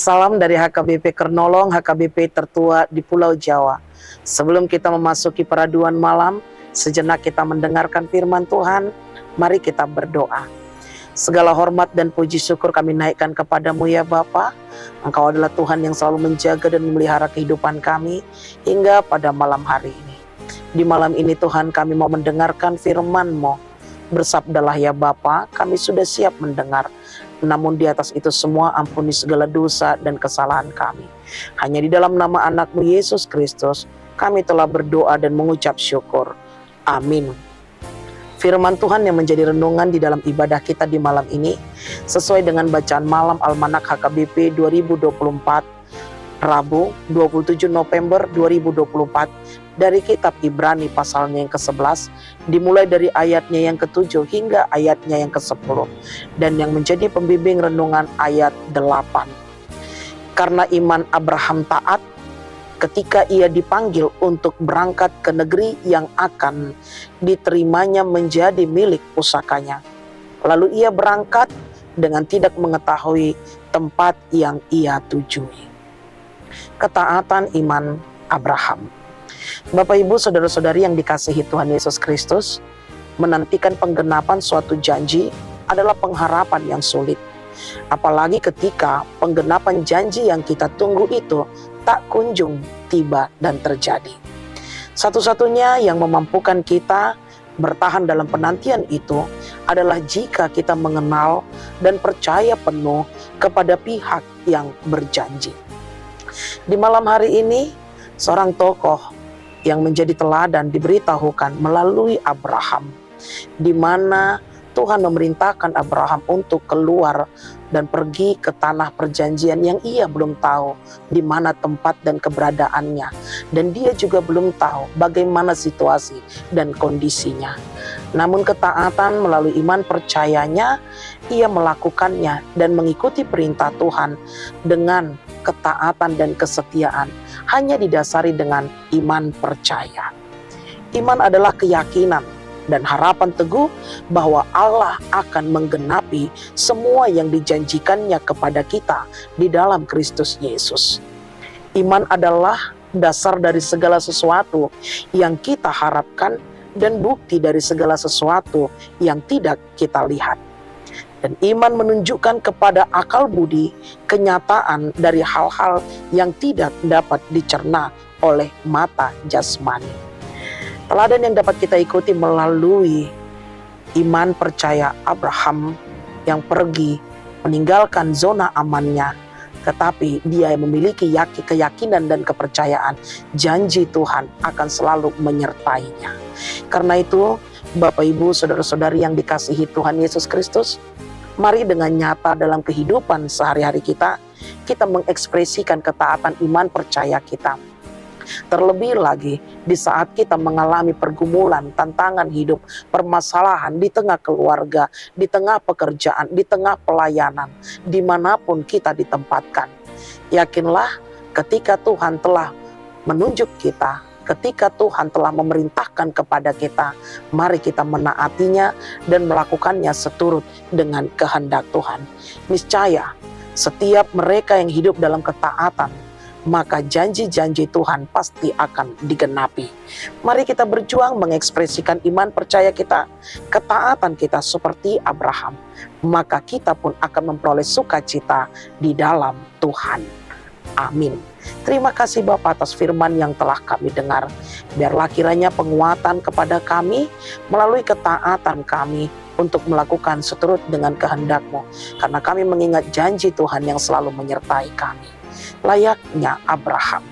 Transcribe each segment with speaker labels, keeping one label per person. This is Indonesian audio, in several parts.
Speaker 1: Salam dari HKBP Kernolong, HKBP tertua di Pulau Jawa. Sebelum kita memasuki peraduan malam, sejenak kita mendengarkan firman Tuhan. Mari kita berdoa. Segala hormat dan puji syukur kami naikkan kepadamu ya Bapa. Engkau adalah Tuhan yang selalu menjaga dan memelihara kehidupan kami hingga pada malam hari ini. Di malam ini Tuhan, kami mau mendengarkan firman-Mu. Bersabdalah ya Bapa, kami sudah siap mendengar. Namun di atas itu semua ampuni segala dosa dan kesalahan kami. Hanya di dalam nama anak-Mu Yesus Kristus kami telah berdoa dan mengucap syukur. Amin. Firman Tuhan yang menjadi renungan di dalam ibadah kita di malam ini sesuai dengan bacaan malam Almanak HKBP 2024 Rabu 27 November 2024 dari kitab Ibrani pasalnya yang ke-11 dimulai dari ayatnya yang ke-7 hingga ayatnya yang ke-10 dan yang menjadi pembimbing renungan ayat 8. Karena iman Abraham taat ketika ia dipanggil untuk berangkat ke negeri yang akan diterimanya menjadi milik pusakanya. Lalu ia berangkat dengan tidak mengetahui tempat yang ia tujui. Ketaatan iman Abraham. Bapak Ibu saudara-saudari yang dikasihi Tuhan Yesus Kristus, menantikan penggenapan suatu janji adalah pengharapan yang sulit. Apalagi ketika penggenapan janji yang kita tunggu itu tak kunjung tiba dan terjadi. Satu-satunya yang memampukan kita bertahan dalam penantian itu adalah jika kita mengenal dan percaya penuh kepada pihak yang berjanji. Di malam hari ini, seorang tokoh yang menjadi teladan diberitahukan melalui Abraham, di mana Tuhan memerintahkan Abraham untuk keluar dan pergi ke tanah perjanjian yang ia belum tahu di mana tempat dan keberadaannya. Dan dia juga belum tahu bagaimana situasi dan kondisinya. Namun ketaatan melalui iman percayanya, ia melakukannya dan mengikuti perintah Tuhan dengan ketaatan dan kesetiaan, hanya didasari dengan iman percaya. Iman adalah keyakinan dan harapan teguh bahwa Allah akan menggenapi semua yang dijanjikannya kepada kita di dalam Kristus Yesus. Iman adalah dasar dari segala sesuatu yang kita harapkan dan bukti dari segala sesuatu yang tidak kita lihat. Dan iman menunjukkan kepada akal budi kenyataan dari hal-hal yang tidak dapat dicerna oleh mata jasmani. Teladan yang dapat kita ikuti melalui iman percaya Abraham yang pergi meninggalkan zona amannya, tetapi dia memiliki keyakinan dan kepercayaan janji Tuhan akan selalu menyertainya. Karena itu, Bapak Ibu saudara-saudari yang dikasihi Tuhan Yesus Kristus, mari dengan nyata dalam kehidupan sehari-hari kita mengekspresikan ketaatan iman percaya kita. Terlebih lagi di saat kita mengalami pergumulan, tantangan hidup, permasalahan di tengah keluarga, di tengah pekerjaan, di tengah pelayanan, dimanapun kita ditempatkan. Yakinlah ketika Tuhan telah menunjuk kita, ketika Tuhan telah memerintahkan kepada kita, mari kita menaatinya dan melakukannya seturut dengan kehendak Tuhan. Niscaya setiap mereka yang hidup dalam ketaatan, maka janji-janji Tuhan pasti akan digenapi. Mari kita berjuang mengekspresikan iman percaya kita, ketaatan kita seperti Abraham. Maka kita pun akan memperoleh sukacita di dalam Tuhan. Amin. Terima kasih Bapa atas firman yang telah kami dengar. Biarlah kiranya penguatan kepada kami melalui ketaatan kami untuk melakukan seturut dengan kehendak-Mu. Karena kami mengingat janji Tuhan yang selalu menyertai kami. Layaknya Abraham,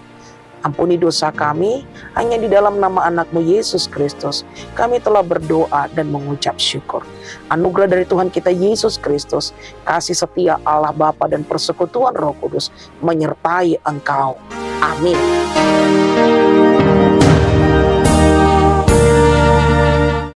Speaker 1: ampuni dosa kami, hanya di dalam nama anak-Mu Yesus Kristus kami telah berdoa dan mengucap syukur. Anugerah dari Tuhan kita Yesus Kristus, kasih setia Allah Bapa dan persekutuan Roh Kudus menyertai engkau. Amin.